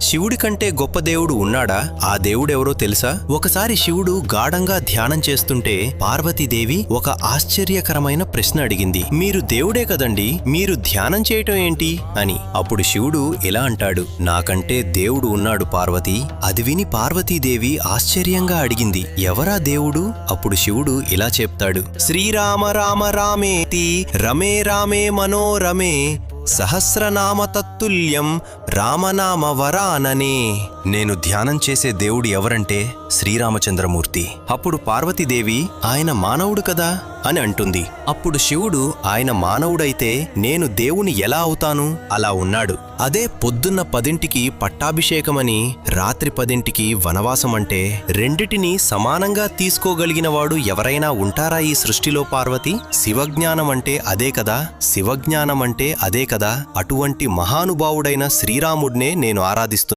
శివుడి కంటే గొప్ప దేవుడు ఉన్నాడా? ఆ దేవుడెవరో తెలుసా? ఒకసారి శివుడు గాఢంగా ధ్యానం చేస్తుంటే పార్వతీదేవి ఒక ఆశ్చర్యకరమైన ప్రశ్న అడిగింది. మీరు దేవుడే కదండి, మీరు ధ్యానం చేయటం ఏంటి అని. అప్పుడు శివుడు ఇలా అంటాడు, నాకంటే దేవుడు ఉన్నాడు పార్వతి. అది విని పార్వతీదేవి ఆశ్చర్యంగా అడిగింది, ఎవరా దేవుడు? అప్పుడు శివుడు ఇలా చెప్తాడు, శ్రీరామ రామ రామేతి రమే రామే మనోరమే సహస్రనామ తత్తుల్యం రామనామ వరాననే. నేను ధ్యానం చేసే దేవుడు ఎవరంటే శ్రీరామచంద్రమూర్తి. అప్పుడు పార్వతీదేవి, ఆయన మానవుడు కదా అని అంటుంది. అప్పుడు శివుడు, ఆయన మానవుడైతే నేను దేవుని ఎలా అవుతాను? అలా ఉన్నాడు. అదే పొద్దున్న 10ంటికి పట్టాభిషేకమని రాత్రి 10ంటికి వనవాసం అంటే రెండిటినీ సమానంగా తీసుకోగలిగినవాడు ఎవరైనా ఉంటారా ఈ సృష్టిలో పార్వతి? శివజ్ఞానం అంటే అదే కదా, శివజ్ఞానం అంటే అదే కదా. అటువంటి మహానుభావుడైన శ్రీరాముడినే నేను ఆరాధిస్తున్నాను.